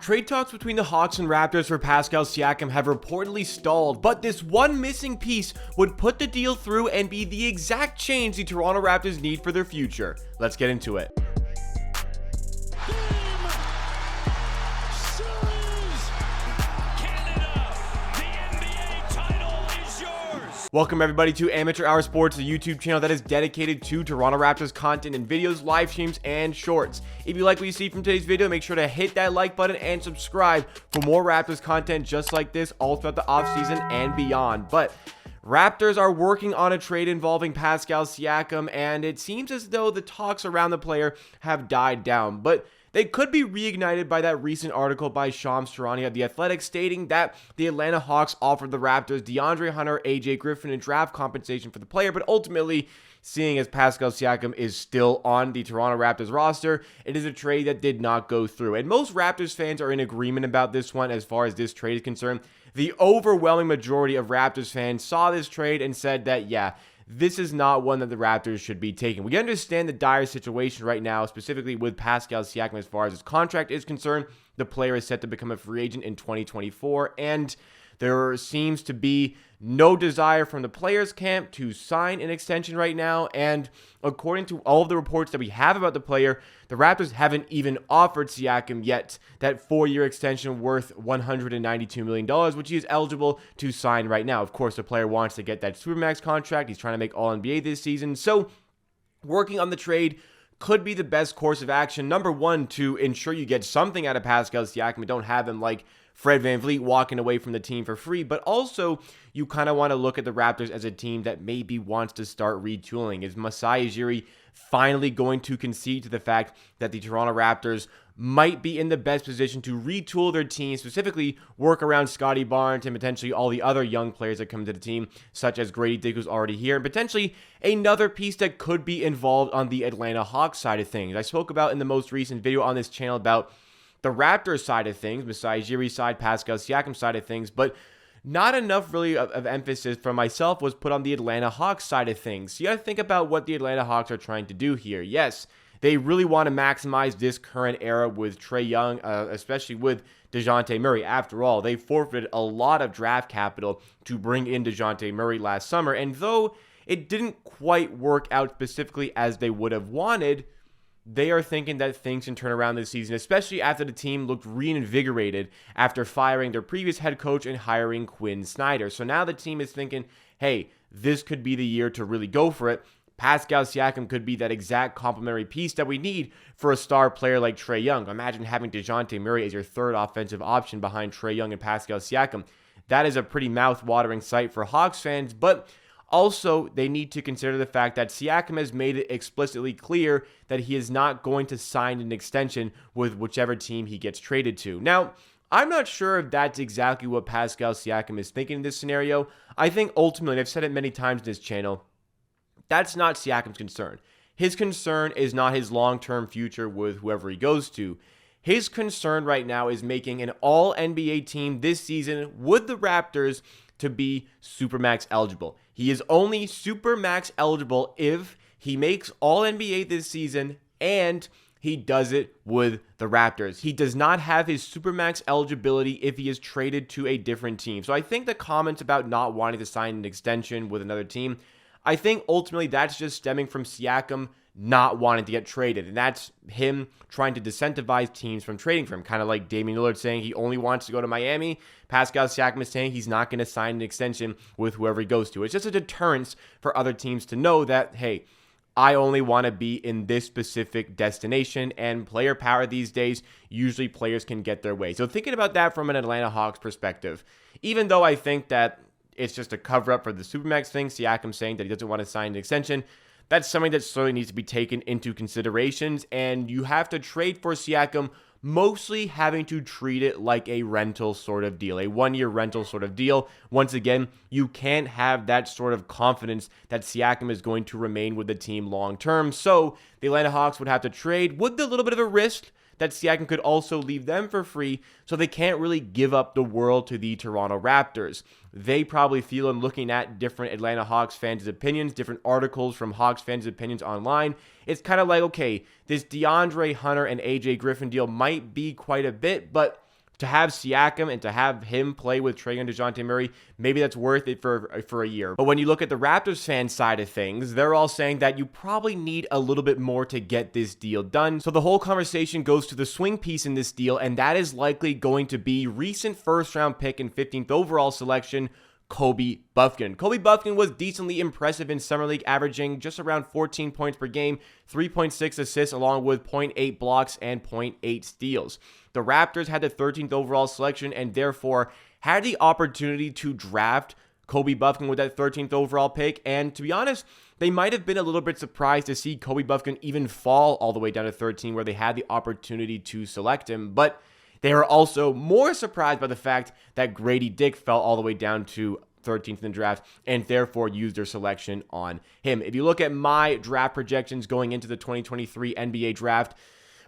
Trade talks between the Hawks and Raptors for Pascal Siakam have reportedly stalled, but this one missing piece would put the deal through and be the exact change the Toronto Raptors need for their future. Let's get into it. Welcome everybody to Amateur Hour Sports, the YouTube channel that is dedicated to Toronto Raptors content and videos, live streams, and shorts. If you like what you see from today's video, make sure to hit that like button and subscribe for more Raptors content just like this all throughout the offseason and beyond. But Raptors are working on a trade involving Pascal Siakam, and it seems as though the talks around the player have died down. But they could be reignited by that recent article by Charania of The Athletic stating that the Atlanta Hawks offered the Raptors DeAndre Hunter, AJ Griffin, and draft compensation for the player, but ultimately, seeing as Pascal Siakam is still on the Toronto Raptors roster, it is a trade that did not go through. And most Raptors fans are in agreement about this one as far as this trade is concerned. The overwhelming majority of Raptors fans saw this trade and said that, yeah, this is not one that the Raptors should be taking. We understand the dire situation right now, specifically with Pascal Siakam as far as his contract is concerned. The player is set to become a free agent in 2024, and there seems to be no desire from the players' camp to sign an extension right now. And according to all of the reports that we have about the player, the Raptors haven't even offered Siakam yet that 4-year extension worth $192 million, which he is eligible to sign right now. Of course, the player wants to get that Supermax contract. He's trying to make All-NBA this season. So working on the trade could be the best course of action. Number one, to ensure you get something out of Pascal Siakam and don't have him like Fred VanVleet walking away from the team for free, but also you kind of want to look at the Raptors as a team that maybe wants to start retooling. Is Masai Ujiri finally going to concede to the fact that the Toronto Raptors might be in the best position to retool their team, specifically work around Scottie Barnes and potentially all the other young players that come to the team, such as Gradey Dick, who's already here, and potentially another piece that could be involved on the Atlanta Hawks side of things. I spoke about in the most recent video on this channel about the Raptors side of things, Masai Ujiri side, Pascal Siakam side of things, but not enough really of emphasis from myself was put on the Atlanta Hawks side of things. So you got to think about what the Atlanta Hawks are trying to do here. Yes, they really want to maximize this current era with Trae Young, especially with Dejounte Murray. After all, they forfeited a lot of draft capital to bring in Dejounte Murray last summer, and though it didn't quite work out specifically as they would have wanted, they are thinking that things can turn around this season, especially after the team looked reinvigorated after firing their previous head coach and hiring Quinn Snyder. So now the team is thinking, hey, this could be the year to really go for it. Pascal Siakam could be that exact complementary piece that we need for a star player like Trae Young. Imagine having Dejounte Murray as your third offensive option behind Trae Young and Pascal Siakam. That is a pretty mouth-watering sight for Hawks fans, but also, they need to consider the fact that Siakam has made it explicitly clear that he is not going to sign an extension with whichever team he gets traded to. Now, I'm not sure if that's exactly what Pascal Siakam is thinking in this scenario. I think ultimately, and I've said it many times in this channel, that's not Siakam's concern. His concern is not his long-term future with whoever he goes to. His concern right now is making an all-NBA team this season with the Raptors to be Supermax eligible. He is only Supermax eligible if he makes All-NBA this season and he does it with the Raptors. He does not have his Supermax eligibility if he is traded to a different team. So I think the comments about not wanting to sign an extension with another team, I think ultimately that's just stemming from Siakam not wanting to get traded. And that's him trying to disincentivize teams from trading for him. Kind of like Damian Lillard saying he only wants to go to Miami. Pascal Siakam is saying he's not going to sign an extension with whoever he goes to. It's just a deterrence for other teams to know that, hey, I only want to be in this specific destination, and player power these days, usually players can get their way. So thinking about that from an Atlanta Hawks perspective, even though I think that it's just a cover-up for the Supermax thing, Siakam saying that he doesn't want to sign an extension, that's something that certainly needs to be taken into considerations, and you have to trade for Siakam, mostly having to treat it like a rental sort of deal, a one-year rental sort of deal. Once again, you can't have that sort of confidence that Siakam is going to remain with the team long-term, so the Atlanta Hawks would have to trade with a little bit of a risk that Siakam could also leave them for free, so they can't really give up the world to the Toronto Raptors. They probably feel, in looking at different Atlanta Hawks fans' opinions, different articles from Hawks fans' opinions online, it's kind of like, okay, this DeAndre Hunter and AJ Griffin deal might be quite a bit, but to have Siakam and to have him play with Trae Young and Dejounte Murray, maybe that's worth it for a year. But when you look at the Raptors fan side of things, they're all saying that you probably need a little bit more to get this deal done. So the whole conversation goes to the swing piece in this deal, and that is likely going to be recent first-round pick and 15th overall selection, Kobe Bufkin. Kobe Bufkin was decently impressive in Summer League, averaging just around 14 points per game, 3.6 assists, along with 0.8 blocks and 0.8 steals. The Raptors had the 13th overall selection and therefore had the opportunity to draft Kobe Bufkin with that 13th overall pick. And to be honest, they might have been a little bit surprised to see Kobe Bufkin even fall all the way down to 13, where they had the opportunity to select him. But they are also more surprised by the fact that Gradey Dick fell all the way down to 13th in the draft and therefore used their selection on him. If you look at my draft projections going into the 2023 NBA draft,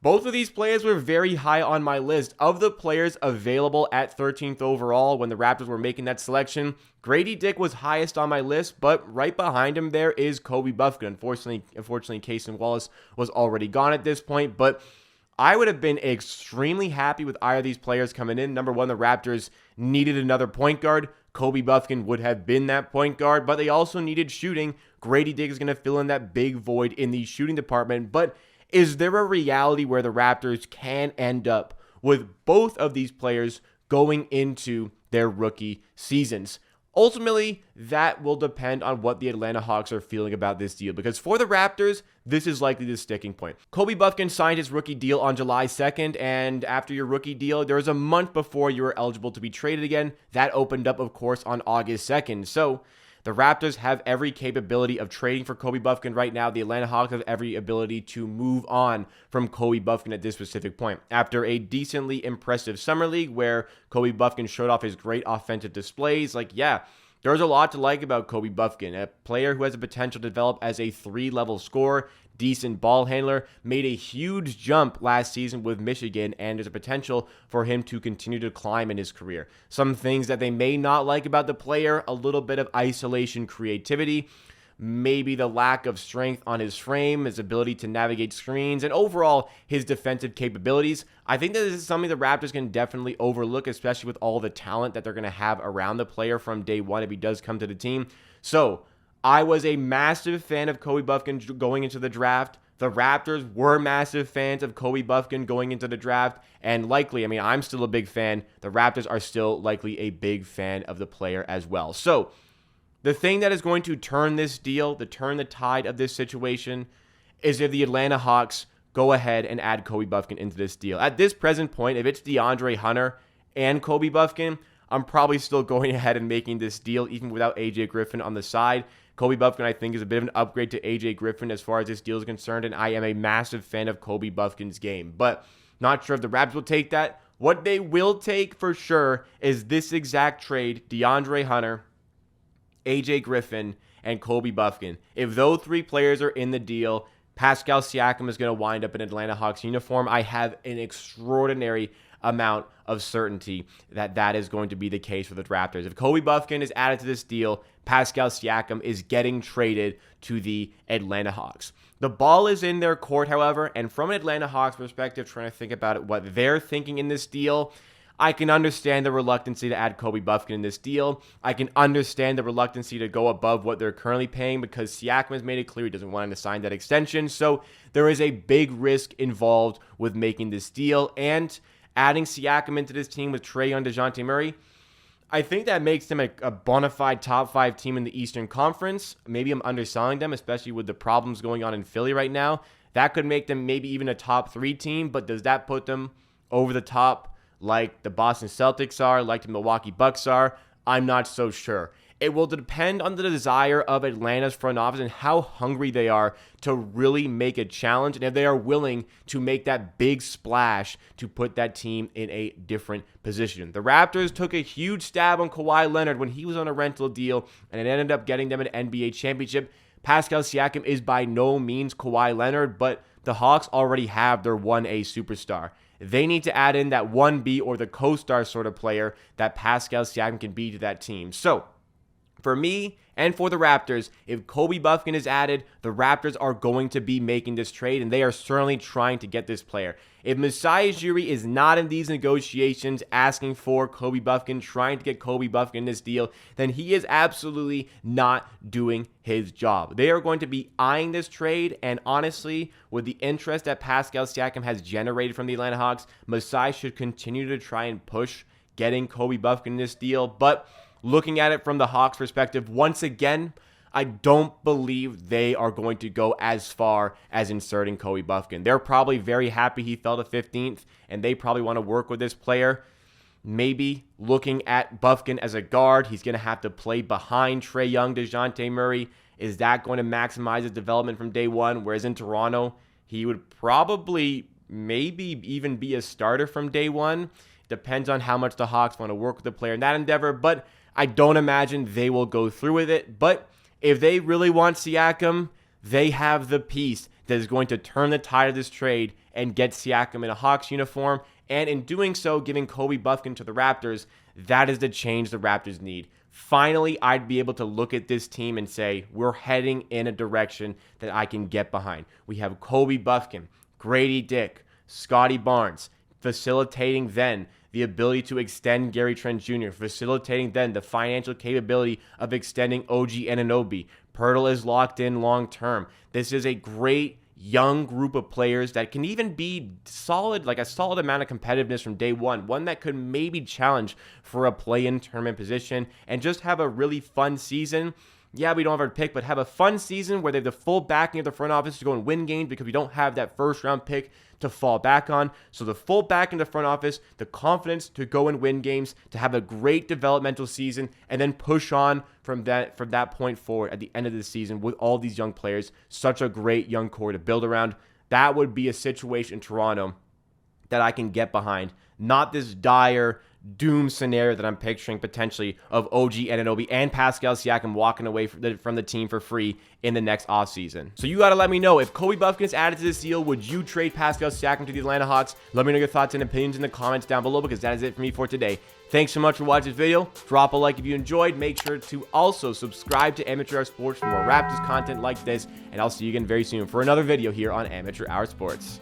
both of these players were very high on my list. Of the players available at 13th overall when the Raptors were making that selection, Gradey Dick was highest on my list, but right behind him there is Kobe Bufkin. Unfortunately, Cason Wallace was already gone at this point, but I would have been extremely happy with either of these players coming in. Number one, the Raptors needed another point guard. Kobe Bufkin would have been that point guard, but they also needed shooting. Gradey Dick is going to fill in that big void in the shooting department. But is there a reality where the Raptors can end up with both of these players going into their rookie seasons? Ultimately, that will depend on what the Atlanta Hawks are feeling about this deal, because for the Raptors, this is likely the sticking point. Kobe Bufkin signed his rookie deal on July 2nd, and after your rookie deal, there was a month before you were eligible to be traded again. That opened up, of course, on August 2nd. So the Raptors have every capability of trading for Kobe Bufkin right now. The Atlanta Hawks have every ability to move on from Kobe Bufkin at this specific point. After a decently impressive summer league where Kobe Bufkin showed off his great offensive displays, there's a lot to like about Kobe Bufkin, a player who has the potential to develop as a 3-level scorer, decent ball handler, made a huge jump last season with Michigan, and there's a potential for him to continue to climb in his career. Some things that they may not like about the player: a little bit of isolation creativity, maybe the lack of strength on his frame, his ability to navigate screens, and overall his defensive capabilities. I think that this is something the Raptors can definitely overlook, especially with all the talent that they're going to have around the player from day one if he does come to the team. So I was a massive fan of Kobe Bufkin going into the draft. The Raptors were massive fans of Kobe Bufkin going into the draft, and likely, I'm still a big fan. The Raptors are still likely a big fan of the player as well. So the thing that is going to turn this deal, to turn the tide of this situation, is if the Atlanta Hawks go ahead and add Kobe Bufkin into this deal. At this present point, if it's DeAndre Hunter and Kobe Bufkin, I'm probably still going ahead and making this deal even without AJ Griffin on the side. Kobe Bufkin, I think, is a bit of an upgrade to AJ Griffin as far as this deal is concerned, and I am a massive fan of Kobe Bufkin's game. But not sure if the Raptors will take that. What they will take for sure is this exact trade: DeAndre Hunter, AJ Griffin, and Kobe Bufkin. If those three players are in the deal, Pascal Siakam is going to wind up in Atlanta Hawks uniform. I have an extraordinary amount of certainty that that is going to be the case for the Raptors. If Kobe Bufkin is added to this deal, Pascal Siakam is getting traded to the Atlanta Hawks. The ball is in their court, however, and from an Atlanta Hawks perspective, trying to think about what they're thinking in this deal, I can understand the reluctancy to add Kobe Bufkin in this deal. I can understand the reluctancy to go above what they're currently paying because Siakam has made it clear he doesn't want to sign that extension. So there is a big risk involved with making this deal, and adding Siakam into this team with Trae Young, Dejounte Murray, I think that makes them a bona fide top 5 team in the Eastern Conference. Maybe I'm underselling them, especially with the problems going on in Philly right now. That could make them maybe even a top 3 team, but does that put them over the top like the Boston Celtics are, like the Milwaukee Bucks are? I'm not so sure. It will depend on the desire of Atlanta's front office and how hungry they are to really make a challenge, and if they are willing to make that big splash to put that team in a different position. The Raptors took a huge stab on Kawhi Leonard when he was on a rental deal, and it ended up getting them an NBA championship. Pascal Siakam is by no means Kawhi Leonard, but the Hawks already have their 1A superstar. They need to add in that 1B or the co-star sort of player that Pascal Siakam can be to that team. So For me and for the Raptors, if Kobe Bufkin is added, the Raptors are going to be making this trade, and they are certainly trying to get this player. If Masai Ujiri is not in these negotiations asking for Kobe Bufkin, trying to get Kobe Bufkin in this deal, then he is absolutely not doing his job. They are going to be eyeing this trade, and honestly, with the interest that Pascal Siakam has generated from the Atlanta Hawks, Masai should continue to try and push getting Kobe Bufkin in this deal, but looking at it from the Hawks' perspective, once again, I don't believe they are going to go as far as inserting Kobe Bufkin. They're probably very happy he fell to 15th, and they probably want to work with this player. Maybe looking at Bufkin as a guard, he's going to have to play behind Trae Young, Dejounte Murray. Is that going to maximize his development from day one? Whereas in Toronto, he would probably maybe even be a starter from day one. Depends on how much the Hawks want to work with the player in that endeavor, but I don't imagine they will go through with it. But if they really want Siakam, they have the piece that is going to turn the tide of this trade and get Siakam in a Hawks uniform. And in doing so, giving Kobe Bufkin to the Raptors, that is the change the Raptors need. Finally, I'd be able to look at this team and say, we're heading in a direction that I can get behind. We have Kobe Bufkin, Gradey Dick, Scotty Barnes, facilitating then the ability to extend Gary Trent Jr., facilitating then the financial capability of extending OG Anunoby. Pirtle is locked in long term. This is a great young group of players that can even be solid, like a solid amount of competitiveness from day one that could maybe challenge for a play-in tournament position and just have a really fun season. Yeah, we don't have our pick, but have a fun season where they have the full backing of the front office to go and win games because we don't have that first-round pick to fall back on. So the full backing of the front office, the confidence to go and win games, to have a great developmental season, and then push on from that point forward at the end of the season with all these young players. Such a great young core to build around. That would be a situation in Toronto that I can get behind. Not this dire doom scenario that I'm picturing potentially of OG Anunoby and Pascal Siakam walking away from the team for free in the next offseason. So you got to let me know, if Kobe Bufkin is added to this deal, would you trade Pascal Siakam to the Atlanta Hawks? Let me know your thoughts and opinions in the comments down below, because that is it for me for today. Thanks so much for watching this video. Drop a like if you enjoyed. Make sure to also subscribe to Amateur Hour Sports for more Raptors content like this, and I'll see you again very soon for another video here on Amateur Hour Sports.